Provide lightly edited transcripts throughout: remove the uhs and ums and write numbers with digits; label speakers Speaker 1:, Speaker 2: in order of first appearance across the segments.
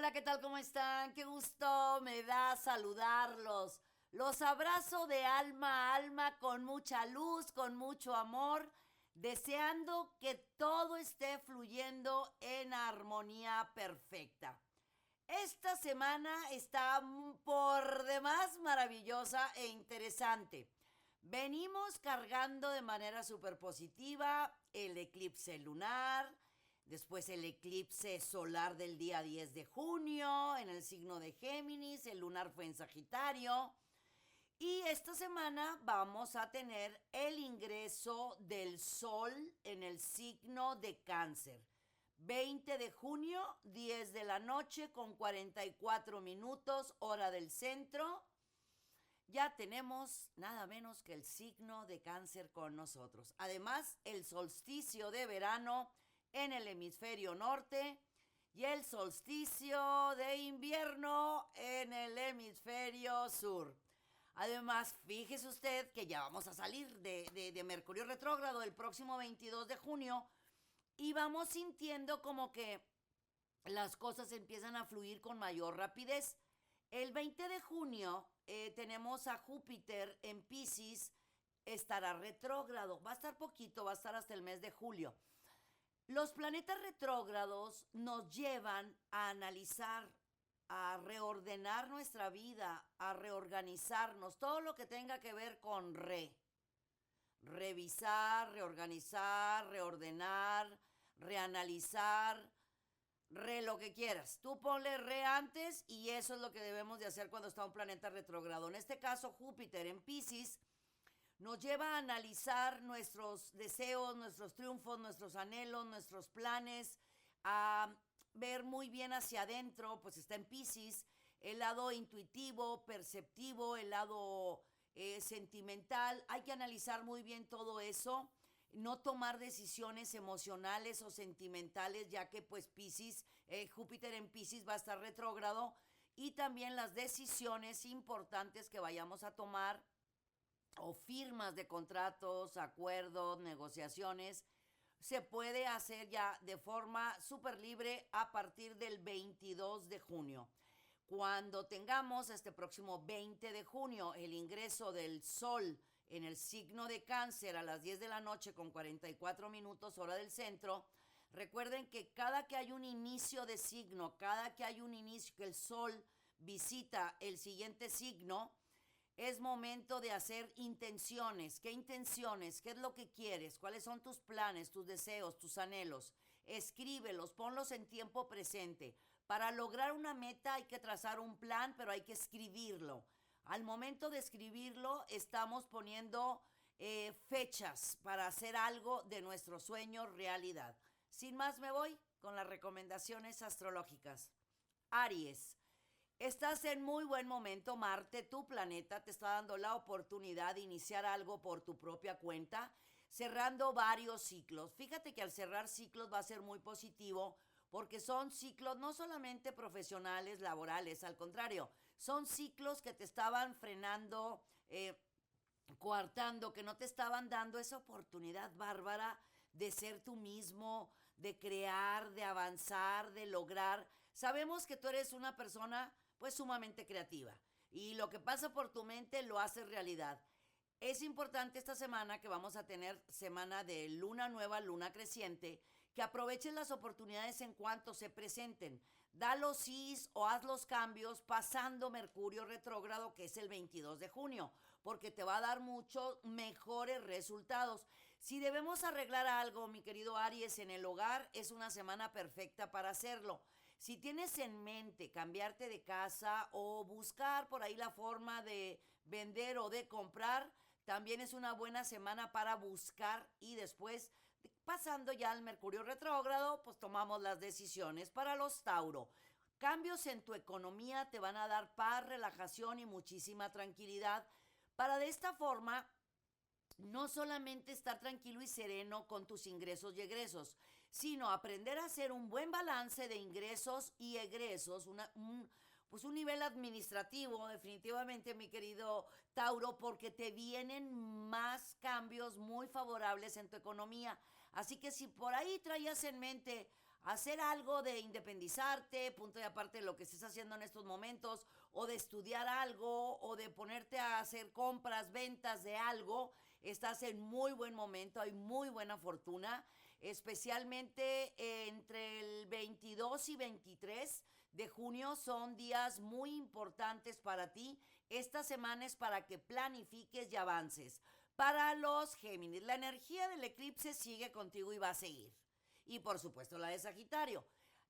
Speaker 1: Hola, ¿qué tal? ¿Cómo están? Qué gusto me da saludarlos. Los abrazo de alma a alma con mucha luz, con mucho amor, deseando que todo esté fluyendo en armonía perfecta. Esta semana está por demás maravillosa e interesante. Venimos cargando de manera súper positiva el eclipse lunar, después el eclipse solar del día 10 de junio en el signo de Géminis, el lunar fue en Sagitario. Y esta semana vamos a tener el ingreso del Sol en el signo de Cáncer. 20 de junio, 10 de la noche con 44 minutos, hora del centro. Ya tenemos nada menos que el signo de Cáncer con nosotros. Además, el solsticio de verano en el hemisferio norte y el solsticio de invierno en el hemisferio sur. Además, fíjese usted que ya vamos a salir de Mercurio retrógrado el próximo 22 de junio y vamos sintiendo como que las cosas empiezan a fluir con mayor rapidez. El 20 de junio tenemos a Júpiter en Piscis, estará retrógrado, va a estar poquito, va a estar hasta el mes de julio. Los planetas retrógrados nos llevan a analizar, a reordenar nuestra vida, a reorganizarnos, todo lo que tenga que ver con revisar, reorganizar, reordenar, reanalizar, lo que quieras. Tú ponle antes y eso es lo que debemos de hacer cuando está un planeta retrógrado. En este caso, Júpiter en Piscis nos lleva a analizar nuestros deseos, nuestros triunfos, nuestros anhelos, nuestros planes, a ver muy bien hacia adentro, pues está en Piscis, el lado intuitivo, perceptivo, el lado sentimental. Hay que analizar muy bien todo eso, no tomar decisiones emocionales o sentimentales, ya que pues Piscis, Júpiter en Piscis va a estar retrógrado, y también las decisiones importantes que vayamos a tomar o firmas de contratos, acuerdos, negociaciones, se puede hacer ya de forma súper libre a partir del 22 de junio. Cuando tengamos este próximo 20 de junio el ingreso del Sol en el signo de Cáncer a las 10 de la noche con 44 minutos hora del centro, recuerden que cada que hay un inicio de signo, cada que hay un inicio que el Sol visita el siguiente signo, es momento de hacer intenciones. ¿Qué intenciones? ¿Qué es lo que quieres? ¿Cuáles son tus planes, tus deseos, tus anhelos? Escríbelos, ponlos en tiempo presente. Para lograr una meta hay que trazar un plan, pero hay que escribirlo. Al momento de escribirlo, estamos poniendo fechas para hacer algo de nuestro sueño realidad. Sin más, me voy con las recomendaciones astrológicas. Aries. Estás en muy buen momento, Marte, tu planeta te está dando la oportunidad de iniciar algo por tu propia cuenta, cerrando varios ciclos. Fíjate que al cerrar ciclos va a ser muy positivo porque son ciclos no solamente profesionales, laborales, al contrario, son ciclos que te estaban frenando, coartando, que no te estaban dando esa oportunidad bárbara de ser tú mismo, de crear, de avanzar, de lograr. Sabemos que tú eres una persona pues sumamente creativa y lo que pasa por tu mente lo haces realidad. Es importante esta semana que vamos a tener semana de luna nueva, luna creciente, que aprovechen las oportunidades en cuanto se presenten. Da los sís o haz los cambios pasando Mercurio retrógrado, que es el 22 de junio, porque te va a dar muchos mejores resultados. Si debemos arreglar algo, mi querido Aries, en el hogar, es una semana perfecta para hacerlo. Si tienes en mente cambiarte de casa o buscar por ahí la forma de vender o de comprar, también es una buena semana para buscar y después, pasando ya al Mercurio retrógrado, pues tomamos las decisiones. Para los Tauro, cambios en tu economía te van a dar paz, relajación y muchísima tranquilidad para de esta forma no solamente estar tranquilo y sereno con tus ingresos y egresos, sino aprender a hacer un buen balance de ingresos y egresos, pues un nivel administrativo, definitivamente, mi querido Tauro, porque te vienen más cambios muy favorables en tu economía. Así que si por ahí traías en mente hacer algo de independizarte, punto y aparte de lo que estés haciendo en estos momentos, o de estudiar algo, o de ponerte a hacer compras, ventas de algo, estás en muy buen momento, hay muy buena fortuna, especialmente entre el 22 y 23 de junio son días muy importantes para ti. Esta semana es para que planifiques y avances. Para los Géminis, la energía del eclipse sigue contigo y va a seguir. Y por supuesto la de Sagitario,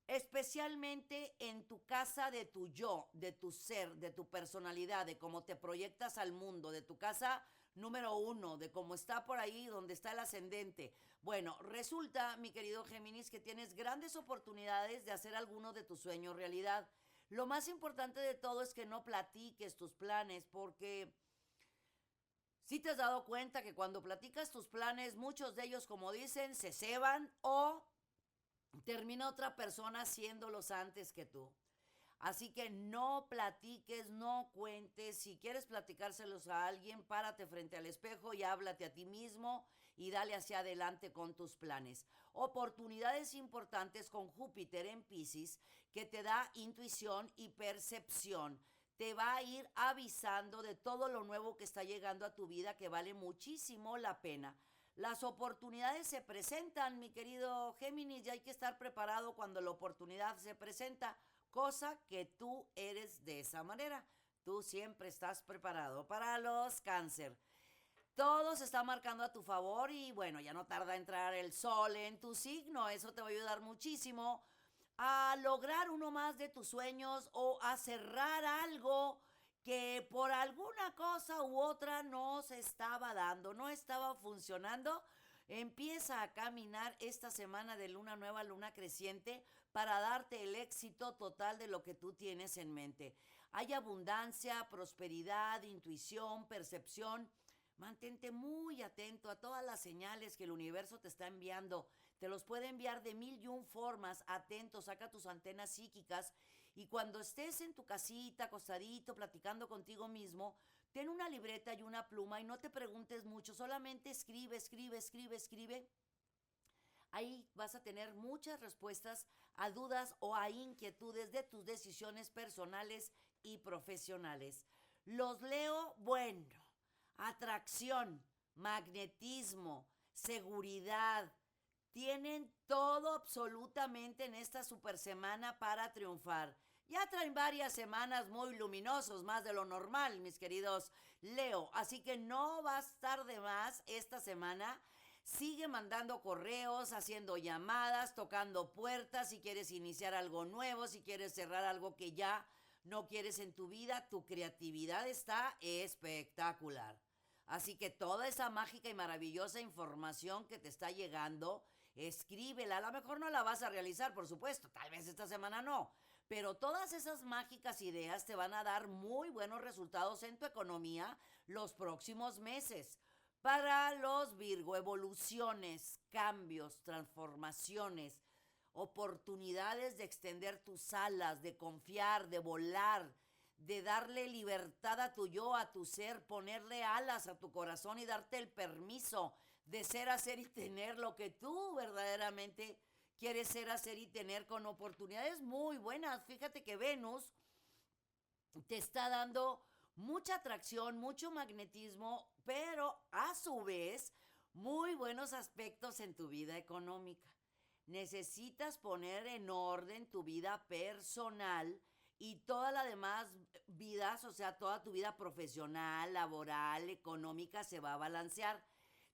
Speaker 1: especialmente en tu casa de tu yo, de tu ser, de tu personalidad, de cómo te proyectas al mundo, de tu casa número uno, de cómo está por ahí, donde está el ascendente. Bueno, resulta, mi querido Géminis, que tienes grandes oportunidades de hacer algunos de tus sueños realidad. Lo más importante de todo es que no platiques tus planes, porque si te has dado cuenta que cuando platicas tus planes, muchos de ellos, como dicen, se ceban o termina otra persona haciéndolos antes que tú. Así que no platiques, no cuentes. Si quieres platicárselos a alguien, párate frente al espejo y háblate a ti mismo y dale hacia adelante con tus planes. Oportunidades importantes con Júpiter en Piscis que te da intuición y percepción. Te va a ir avisando de todo lo nuevo que está llegando a tu vida que vale muchísimo la pena. Las oportunidades se presentan, mi querido Géminis, y hay que estar preparado cuando la oportunidad se presenta, cosa que tú eres de esa manera. Tú siempre estás preparado. Para los Cáncer, todo se está marcando a tu favor y bueno, ya no tarda entrar el sol en tu signo. Eso te va a ayudar muchísimo a lograr uno más de tus sueños o a cerrar algo que por alguna cosa u otra no se estaba dando, no estaba funcionando. Empieza a caminar esta semana de luna nueva, luna creciente, para darte el éxito total de lo que tú tienes en mente. Hay abundancia, prosperidad, intuición, percepción. Mantente muy atento a todas las señales que el universo te está enviando. Te los puede enviar de mil y un formas. Atento, saca tus antenas psíquicas y cuando estés en tu casita, acostadito, platicando contigo mismo, ten una libreta y una pluma y no te preguntes mucho, solamente escribe, escribe, escribe, escribe. Ahí vas a tener muchas respuestas a dudas o a inquietudes de tus decisiones personales y profesionales. Los Leo, bueno, atracción, magnetismo, seguridad. Tienen todo absolutamente en esta super semana para triunfar. Ya traen varias semanas muy luminosos, más de lo normal, mis queridos Leo. Así que no va a estar de más esta semana. Sigue mandando correos, haciendo llamadas, tocando puertas, si quieres iniciar algo nuevo, si quieres cerrar algo que ya no quieres en tu vida, tu creatividad está espectacular. Así que toda esa mágica y maravillosa información que te está llegando, escríbela. A lo mejor no la vas a realizar, por supuesto, tal vez esta semana no. Pero todas esas mágicas ideas te van a dar muy buenos resultados en tu economía los próximos meses. Para los Virgo, evoluciones, cambios, transformaciones, oportunidades de extender tus alas, de confiar, de volar, de darle libertad a tu yo, a tu ser, ponerle alas a tu corazón y darte el permiso de ser, hacer y tener lo que tú verdaderamente quieres ser, hacer y tener, con oportunidades muy buenas. Fíjate que Venus te está dando mucha atracción, mucho magnetismo, pero a su vez muy buenos aspectos en tu vida económica. Necesitas poner en orden tu vida personal y toda la demás vidas, o sea, toda tu vida profesional, laboral, económica se va a balancear.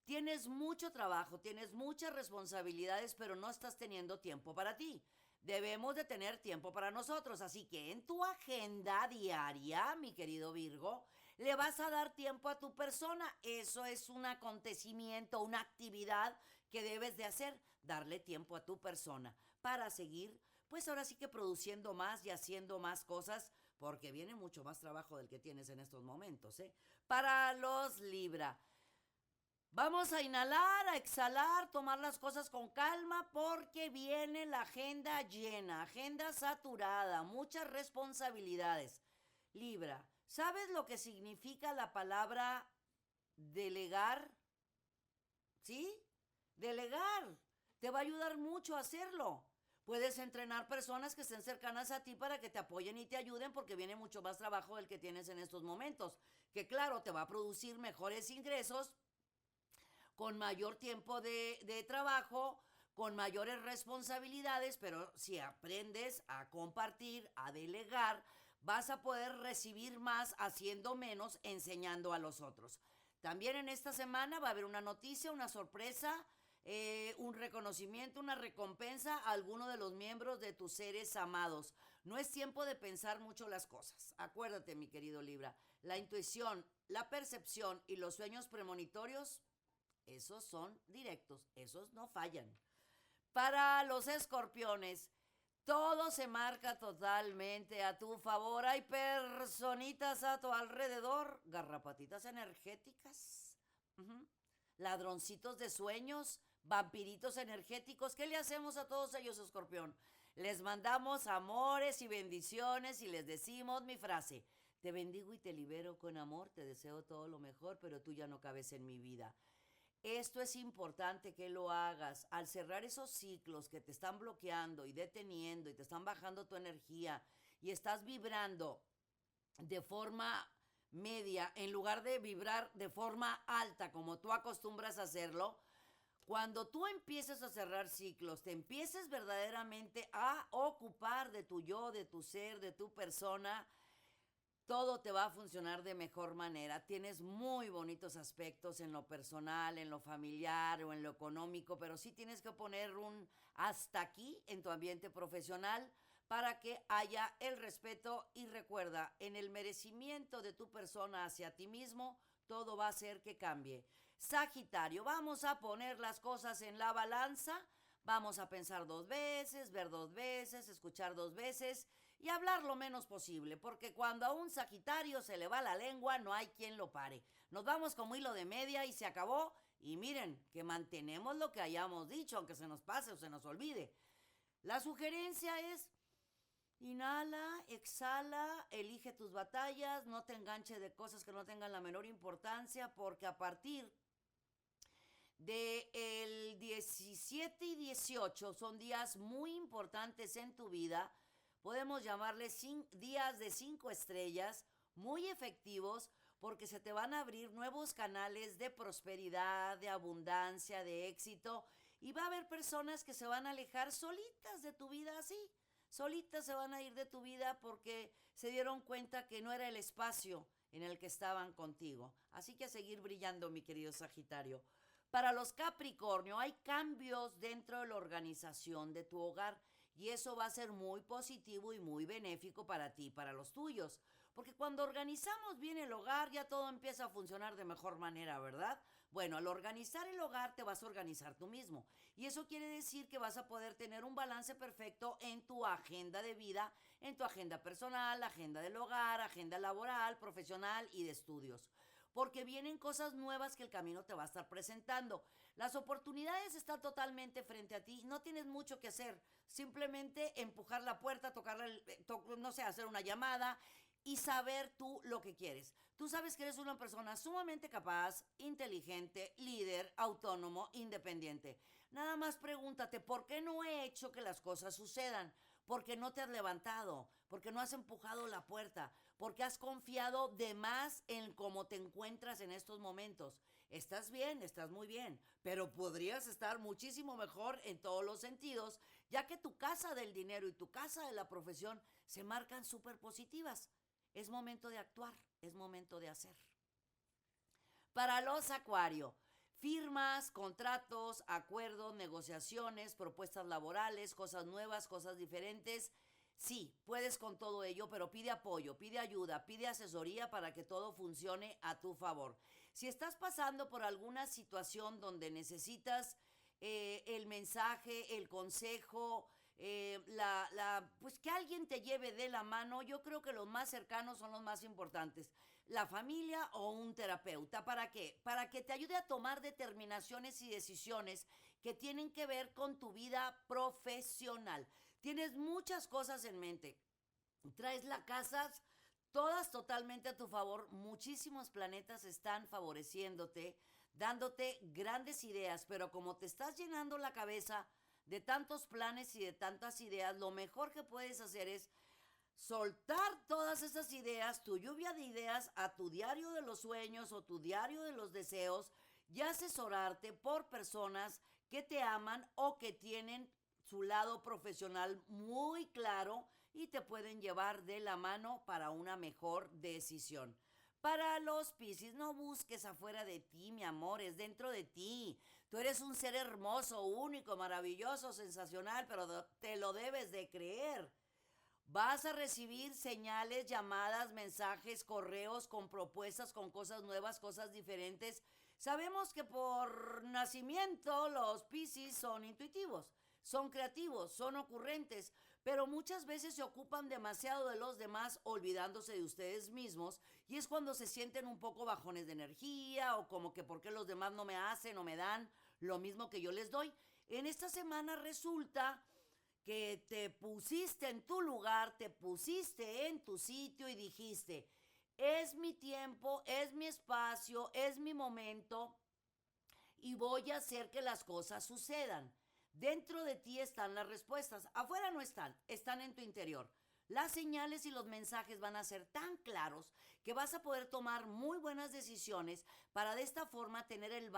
Speaker 1: Tienes mucho trabajo, tienes muchas responsabilidades, pero no estás teniendo tiempo para ti. Debemos de tener tiempo para nosotros, así que en tu agenda diaria, mi querido Virgo, le vas a dar tiempo a tu persona. Eso es un acontecimiento, una actividad que debes de hacer, darle tiempo a tu persona para seguir, pues ahora sí que produciendo más y haciendo más cosas, porque viene mucho más trabajo del que tienes en estos momentos, ¿eh? Para los Libra, vamos a inhalar, a exhalar, tomar las cosas con calma porque viene la agenda llena, agenda saturada, muchas responsabilidades. Libra, ¿sabes lo que significa la palabra delegar? ¿Sí? Delegar. Te va a ayudar mucho a hacerlo. Puedes entrenar personas que estén cercanas a ti para que te apoyen y te ayuden porque viene mucho más trabajo del que tienes en estos momentos, que claro, te va a producir mejores ingresos con mayor tiempo de trabajo, con mayores responsabilidades, pero si aprendes a compartir, a delegar, vas a poder recibir más haciendo menos, enseñando a los otros. También en esta semana va a haber una noticia, una sorpresa, un reconocimiento, una recompensa a alguno de los miembros de tus seres amados. No es tiempo de pensar mucho las cosas. Acuérdate, mi querido Libra, la intuición, la percepción y los sueños premonitorios, esos son directos, esos no fallan. Para los escorpiones, todo se marca totalmente a tu favor. Hay personitas a tu alrededor, garrapatitas energéticas, uh-huh, ladroncitos de sueños, vampiritos energéticos. ¿Qué le hacemos a todos ellos, escorpión? Les mandamos amores y bendiciones y les decimos mi frase: te bendigo y te libero con amor, te deseo todo lo mejor, pero tú ya no cabes en mi vida. Esto es importante que lo hagas. Al cerrar esos ciclos que te están bloqueando y deteniendo y te están bajando tu energía y estás vibrando de forma media en lugar de vibrar de forma alta como tú acostumbras a hacerlo, cuando tú empieces a cerrar ciclos, te empieces verdaderamente a ocupar de tu yo, de tu ser, de tu persona, todo te va a funcionar de mejor manera. Tienes muy bonitos aspectos en lo personal, en lo familiar o en lo económico, pero sí tienes que poner un hasta aquí en tu ambiente profesional para que haya el respeto, y recuerda, en el merecimiento de tu persona hacia ti mismo, todo va a hacer que cambie. Sagitario, vamos a poner las cosas en la balanza, vamos a pensar dos veces, ver dos veces, escuchar dos veces y hablar lo menos posible, porque cuando a un Sagitario se le va la lengua no hay quien lo pare. Nos vamos como hilo de media y se acabó, y miren que mantenemos lo que hayamos dicho, aunque se nos pase o se nos olvide. La sugerencia es: inhala, exhala, elige tus batallas, no te enganche de cosas que no tengan la menor importancia, porque a partir del 17 y 18 son días muy importantes en tu vida. Podemos llamarles días de 5 estrellas, muy efectivos, porque se te van a abrir nuevos canales de prosperidad, de abundancia, de éxito, y va a haber personas que se van a alejar solitas de tu vida así. Solitas se van a ir de tu vida porque se dieron cuenta que no era el espacio en el que estaban contigo. Así que a seguir brillando, mi querido Sagitario. Para los Capricornio, hay cambios dentro de la organización de tu hogar, y eso va a ser muy positivo y muy benéfico para ti y para los tuyos. Porque cuando organizamos bien el hogar, ya todo empieza a funcionar de mejor manera, ¿verdad? Bueno, al organizar el hogar te vas a organizar tú mismo. Y eso quiere decir que vas a poder tener un balance perfecto en tu agenda de vida, en tu agenda personal, agenda del hogar, agenda laboral, profesional y de estudios. Porque vienen cosas nuevas que el camino te va a estar presentando. Las oportunidades están totalmente frente a ti. No tienes mucho que hacer. Simplemente empujar la puerta, no sé, hacer una llamada y saber tú lo que quieres. Tú sabes que eres una persona sumamente capaz, inteligente, líder, autónomo, independiente. Nada más pregúntate, ¿por qué no he hecho que las cosas sucedan? Porque no te has levantado, porque no has empujado la puerta, porque has confiado de más en cómo te encuentras en estos momentos. Estás bien, estás muy bien, pero podrías estar muchísimo mejor en todos los sentidos, ya que tu casa del dinero y tu casa de la profesión se marcan súper positivas. Es momento de actuar, es momento de hacer. Para los Acuario, firmas, contratos, acuerdos, negociaciones, propuestas laborales, cosas nuevas, cosas diferentes. Sí, puedes con todo ello, pero pide apoyo, pide ayuda, pide asesoría para que todo funcione a tu favor. Si estás pasando por alguna situación donde necesitas el mensaje, el consejo, pues que alguien te lleve de la mano, yo creo que los más cercanos son los más importantes. La familia o un terapeuta. ¿Para qué? Para que te ayude a tomar determinaciones y decisiones que tienen que ver con tu vida profesional. Tienes muchas cosas en mente. Traes las casas todas totalmente a tu favor. Muchísimos planetas están favoreciéndote, dándote grandes ideas, pero como te estás llenando la cabeza de tantos planes y de tantas ideas, lo mejor que puedes hacer es soltar todas esas ideas, tu lluvia de ideas, a tu diario de los sueños o tu diario de los deseos y asesorarte por personas que te aman o que tienen su lado profesional muy claro y te pueden llevar de la mano para una mejor decisión. Para los Piscis, no busques afuera de ti, mi amor, es dentro de ti. Tú eres un ser hermoso, único, maravilloso, sensacional, pero te lo debes de creer. Vas a recibir señales, llamadas, mensajes, correos con propuestas, con cosas nuevas, cosas diferentes. Sabemos que por nacimiento los Piscis son intuitivos, son creativos, son ocurrentes, pero muchas veces se ocupan demasiado de los demás olvidándose de ustedes mismos y es cuando se sienten un poco bajones de energía o como que por qué los demás no me hacen o me dan lo mismo que yo les doy. En esta semana resulta que te pusiste en tu lugar, te pusiste en tu sitio y dijiste, es mi tiempo, es mi espacio, es mi momento y voy a hacer que las cosas sucedan. Dentro de ti están las respuestas, afuera no están, están en tu interior. Las señales y los mensajes van a ser tan claros que vas a poder tomar muy buenas decisiones para de esta forma tener el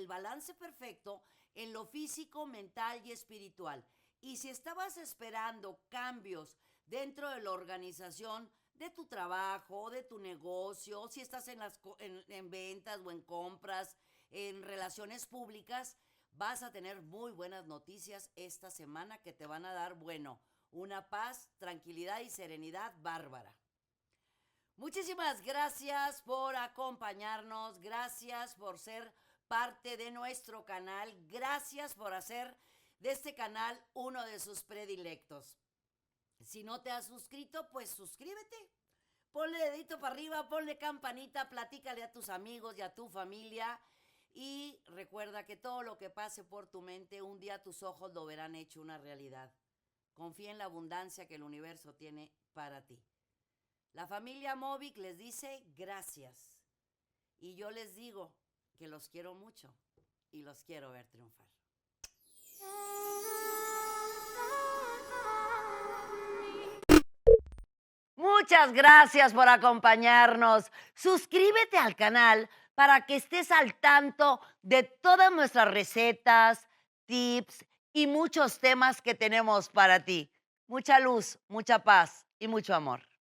Speaker 1: balance perfecto en lo físico, mental y espiritual. Y si estabas esperando cambios dentro de la organización de tu trabajo, de tu negocio, si estás en ventas o en compras, en relaciones públicas, vas a tener muy buenas noticias esta semana que te van a dar, bueno, una paz, tranquilidad y serenidad bárbara. Muchísimas gracias por acompañarnos, gracias por ser parte de nuestro canal, gracias por hacer de este canal uno de sus predilectos. Si no te has suscrito, pues suscríbete. Ponle dedito para arriba, ponle campanita, platícale a tus amigos y a tu familia. Y recuerda que todo lo que pase por tu mente, un día tus ojos lo verán hecho una realidad. Confía en la abundancia que el universo tiene para ti. La familia Movic les dice gracias. Y yo les digo que los quiero mucho y los quiero ver triunfar. Muchas gracias por acompañarnos. Suscríbete al canal para que estés al tanto de todas nuestras recetas, tips y muchos temas que tenemos para ti. Mucha luz, mucha paz y mucho amor.